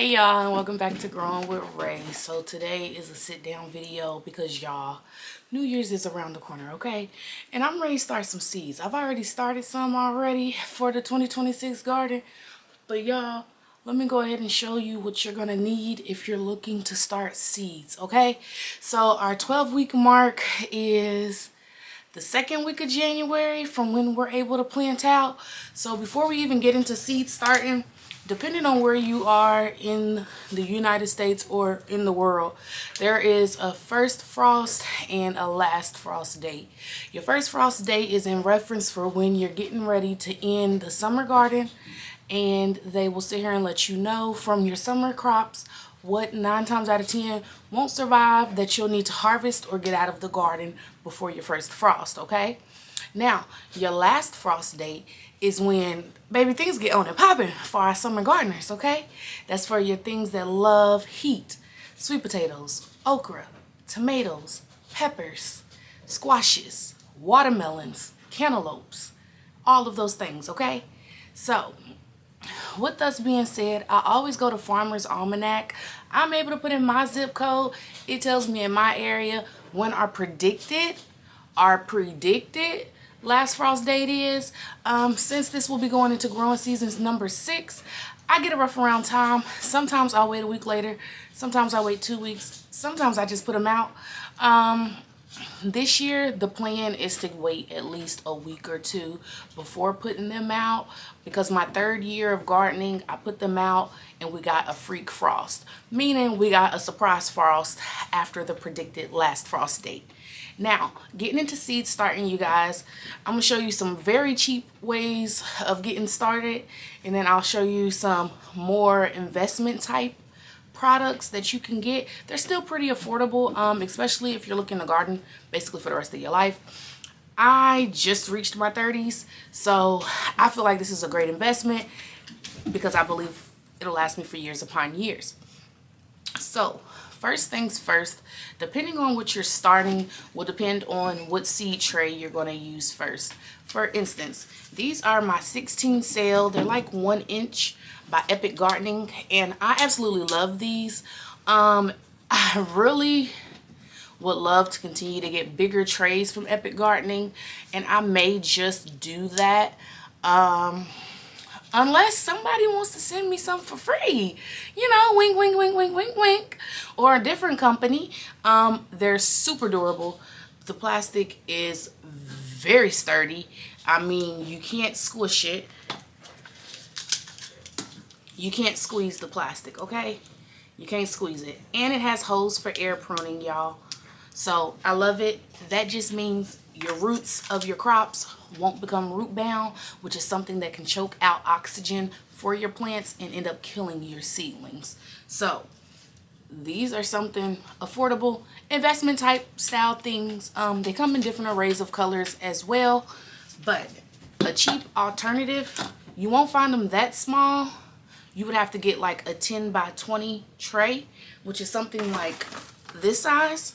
Hey y'all, and welcome back to Growing with Ray. So today is a sit down video because y'all, New Year's is around the corner, okay? And I'm ready to start some seeds. I've already started some already for the 2026 garden. But y'all, let me go ahead and show you what you're gonna need if you're looking to start seeds, okay? So our 12-week mark is the second week of January from when we're able to plant out. So before we even get into seed starting, depending on where you are in the United States or in the world, there is a first frost and a last frost date. Your first frost date is in reference for when you're getting ready to end the summer garden, and they will sit here and let you know from your summer crops what 9 times out of 10 won't survive that you'll need to harvest or get out of the garden before your first frost, okay? Now, your last frost date is when, baby, things get on and popping for our summer gardeners, okay? That's for your things that love heat. Sweet potatoes, okra, tomatoes, peppers, squashes, watermelons, cantaloupes, all of those things, okay? So, with that being said, I always go to Farmer's Almanac. I'm able to put in my zip code. It tells me in my area when our predicted last frost date is. Since this will be going into growing seasons number 6, I get a rough around time. Sometimes I'll wait a week later. Sometimes I wait 2 weeks. Sometimes I just put them out. This year, the plan is to wait at least a week or 2 before putting them out, because my 3rd year of gardening, I put them out and we got a freak frost, meaning we got a surprise frost after the predicted last frost date. Now, getting into seed starting, you guys, I'm going to show you some very cheap ways of getting started, and then I'll show you some more investment type products that you can get. They're still pretty affordable, especially if you're looking to garden basically for the rest of your life. I just reached my 30s, so I feel like this is a great investment because I believe it'll last me for years upon years. So first things first, depending on what you're starting will depend on what seed tray you're going to use first. For instance, these are my 16 sale. They're like 1 inch by Epic Gardening, and I absolutely love these. I really would love to continue to get bigger trays from Epic Gardening, and I may just do that. Unless somebody wants to send me some for free, you know, wink, wink, wink, wink, wink, wink, or a different company. They're super durable. The plastic is very sturdy. I mean, you can't squish it. You can't squeeze the plastic, okay? You can't squeeze it. And it has holes for air pruning, y'all. So I love it. That just means your roots of your crops won't become root bound, which is something that can choke out oxygen for your plants and end up killing your seedlings. So these are something affordable, investment type style things. They come in different arrays of colors as well, but a cheap alternative, you won't find them that small. You would have to get like a 10 by 20 tray, which is something like this size,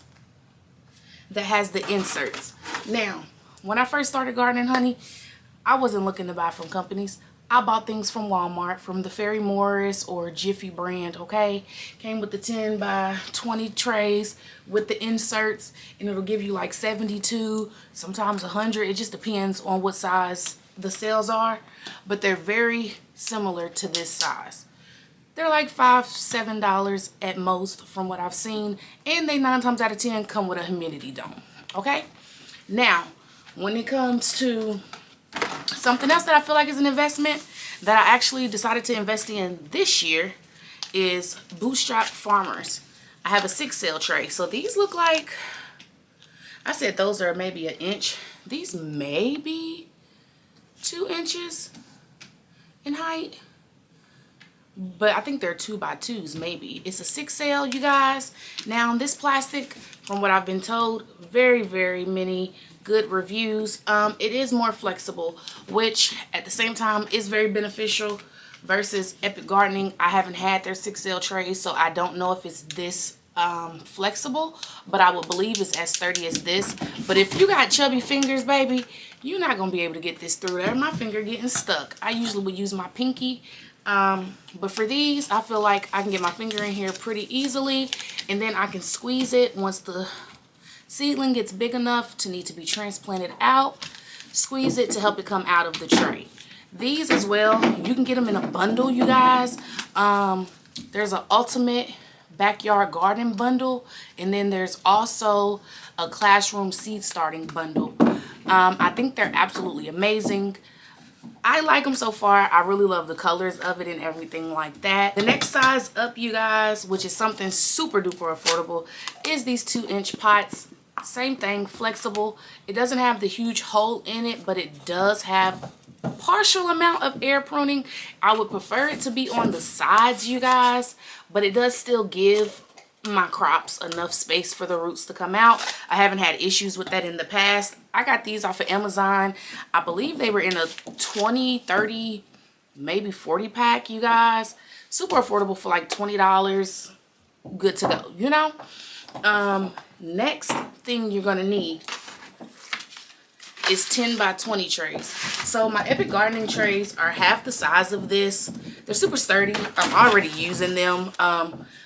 that has the inserts. Now, when I first started gardening, honey, I wasn't looking to buy from companies. I bought things from Walmart, from the Ferry Morris or Jiffy brand, okay? Came with the 10 by 20 trays with the inserts, and it'll give you like 72, sometimes 100. It just depends on what size the cells are, but they're very similar to this size. They're like $5, $7 at most from what I've seen, and they 9 times out of 10 come with a humidity dome, okay? Now, when it comes to something else that I feel like is an investment that I actually decided to invest in this year is Bootstrap Farmers. I have a 6 cell tray. So these look like, I said those are maybe 1 inch. These may be 2 inches in height, but I think they're 2 by 2s maybe. It's a 6 cell, you guys. Now this plastic, from what I've been told, very, very many good reviews. It is more flexible, which at the same time is very beneficial versus Epic Gardening. I haven't had their 6 cell trays, so I don't know if it's this flexible, but I would believe it's as sturdy as this. But if you got chubby fingers, baby, you're not gonna be able to get this through there. My finger getting stuck. I usually would use my pinky But for these, I feel like I can get my finger in here pretty easily, and then I can squeeze it once the seedling gets big enough to need to be transplanted out. Squeeze it to help it come out of the tray. These as well, you can get them in a bundle, you guys. There's an ultimate backyard garden bundle, and then there's also a classroom seed starting bundle. I think they're absolutely amazing. I like them so far. I really love the colors of it and everything like that. The next size up, you guys, which is something super duper affordable, is these 2-inch pots. Same thing, flexible. It doesn't have the huge hole in it, but it does have a partial amount of air pruning. I would prefer it to be on the sides, you guys, but it does still give my crops enough space for the roots to come out. I haven't had issues with that in the past. I got these off of Amazon. I believe they were in a 20, 30, maybe 40 pack, you guys. Super affordable for like $20. Good to go, you know? Next thing you're gonna need is 10 by 20 trays. So my Epic Gardening trays are half the size of this. They're super sturdy. I'm already using them.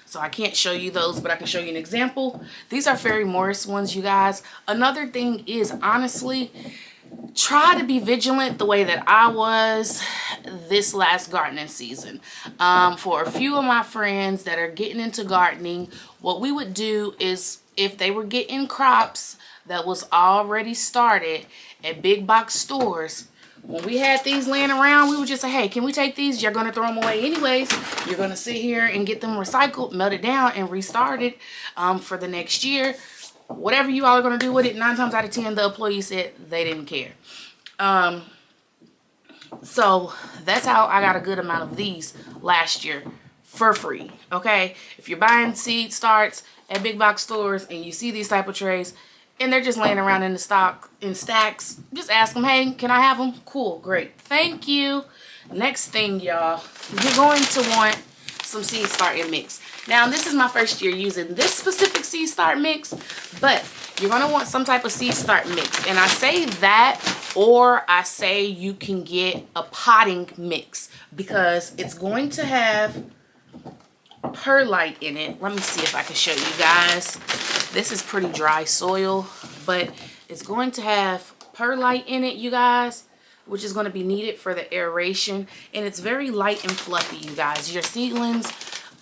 So I can't show you those, but I can show you an example. These are Ferry Morris ones, you guys. Another thing is, honestly, try to be vigilant the way that I was this last gardening season. For a few of my friends that are getting into gardening, what we would do is, if they were getting crops that was already started at big box stores, when we had these laying around, we would just say, hey, can we take these? You're going to throw them away anyways. You're going to sit here and get them recycled, melted down, and restarted for the next year. Whatever you all are going to do with it, 9 times out of 10, the employees said they didn't care. So that's how I got a good amount of these last year for free, okay? If you're buying seed starts at big box stores and you see these type of trays, and they're just laying around in the stock in stacks, just ask them, hey, can I have them? Cool, great, thank you. Next thing, y'all, you're going to want some seed starting mix. Now, this is my first year using this specific seed start mix, but you're going to want some type of seed start mix. And I say that, or I say you can get a potting mix, because it's going to have perlite in it. Let me see if I can show you guys. This is pretty dry soil, but it's going to have perlite in it, you guys, which is going to be needed for the aeration. And it's very light and fluffy, you guys. Your seedlings,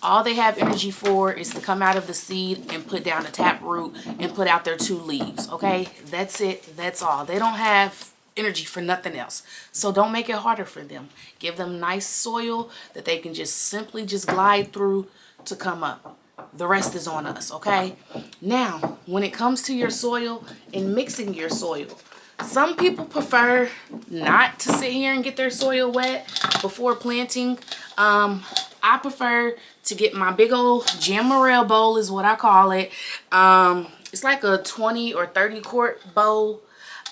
all they have energy for is to come out of the seed and put down a tap root and put out their 2 leaves, okay? That's it. That's all. They don't have energy for nothing else. So don't make it harder for them. Give them nice soil that they can just simply just glide through to come up. The rest is on us, okay? Now, when it comes to your soil and mixing your soil, some people prefer not to sit here and get their soil wet before planting. I prefer to get my big old Jam Morrell bowl, is what I call it. It's like a 20 or 30 quart bowl.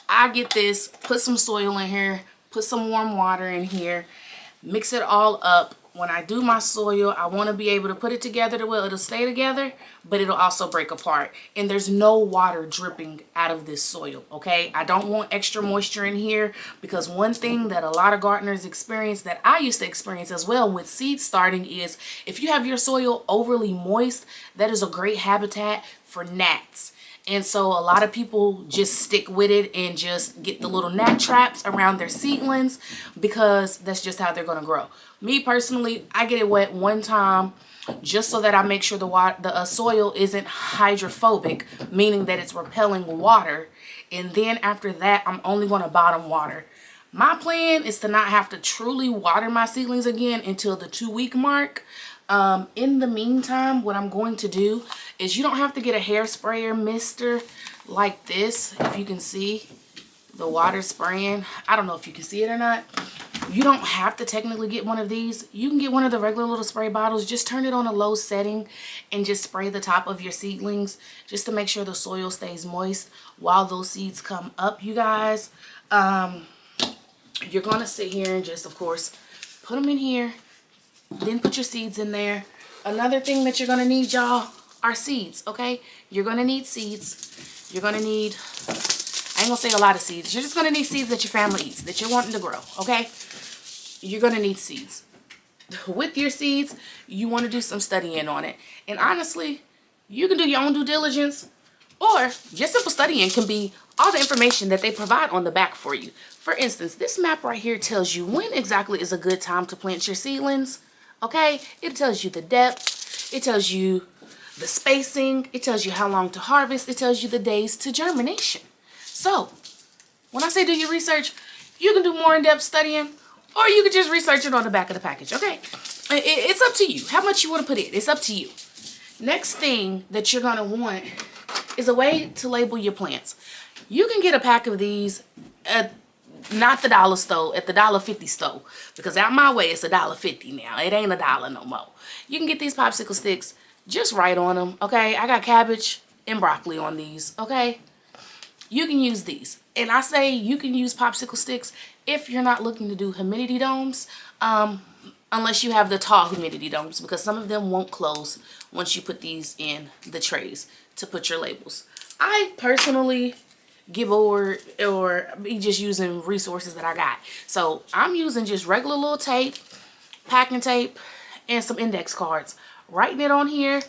I get this, put some soil in here, put some warm water in here, mix it all up. When I do my soil, I want to be able to put it together to where it'll stay together, but it'll also break apart. And there's no water dripping out of this soil, okay? I don't want extra moisture in here, because one thing that a lot of gardeners experience, that I used to experience as well with seed starting, is if you have your soil overly moist, that is a great habitat for gnats. And so a lot of people just stick with it and just get the little gnat traps around their seedlings, because that's just how they're going to grow. Me personally, I get it wet one time just so that I make sure the soil isn't hydrophobic, meaning that it's repelling water. And then after that, I'm only going to bottom water. My plan is to not have to truly water my seedlings again until the 2-week mark. In the meantime, what I'm going to do is, you don't have to get a hair sprayer mister like this. If you can see the water spraying, I don't know if you can see it or not. You don't have to technically get one of these. You can get one of the regular little spray bottles. Just turn it on a low setting and just spray the top of your seedlings, just to make sure the soil stays moist while those seeds come up, you guys. You're going to sit here and just, of course, put them in here. Then put your seeds in there. Another thing that you're going to need, y'all, are seeds, okay? You're going to need seeds. You're going to need, I ain't going to say a lot of seeds. You're just going to need seeds that your family eats, that you're wanting to grow, okay? You're going to need seeds. with your seeds, you want to do some studying on it. And honestly, you can do your own due diligence, or just simple studying can be all the information that they provide on the back for you. For instance, this map right here tells you when exactly is a good time to plant your seedlings. Okay, it tells you the depth, it tells you the spacing, it tells you how long to harvest, it tells you the days to germination. So when I say do your research, you can do more in-depth studying, or you can just research it on the back of the package. Okay, it's up to you how much you want to put in. It's up to you. Next thing that you're going to want is a way to label your plants. You can get a pack of these at not the dollar store, at the $1.50 store, because out my way it's $1.50 now. It ain't $1 no more. You can get these popsicle sticks, just write on them. Okay, I got cabbage and broccoli on these. Okay, you can use these, and I say you can use popsicle sticks if you're not looking to do humidity domes, unless you have the tall humidity domes, because some of them won't close once you put these in the trays to put your labels. I personally get bored or be just using resources that I got. So I'm using just regular little tape, packing tape, and some index cards. Writing it on here,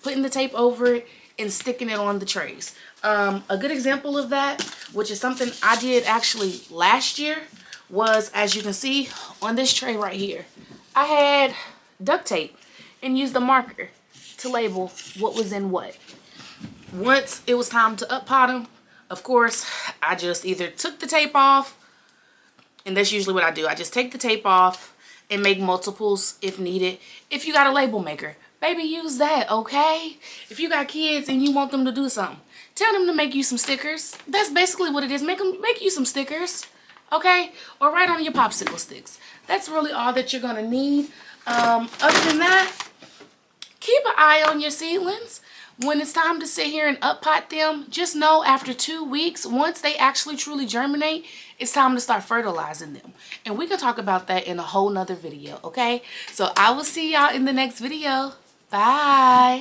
putting the tape over it, and sticking it on the trays. A good example of that, which is something I did actually last year, was, as you can see on this tray right here, I had duct tape and used a marker to label what was in what. Once it was time to up pot them, of course, I just either took the tape off, and that's usually what I do. I just take the tape off and make multiples if needed. If you got a label maker, baby, use that, okay? If you got kids and you want them to do something, tell them to make you some stickers. That's basically what it is. Make you some stickers, okay? Or write on your popsicle sticks. That's really all that you're gonna need. Other than that, keep an eye on your seedlings. When it's time to sit here and up pot them, just know after 2 weeks, once they actually truly germinate, it's time to start fertilizing them. And we can talk about that in a whole nother video, okay? So I will see y'all in the next video. Bye.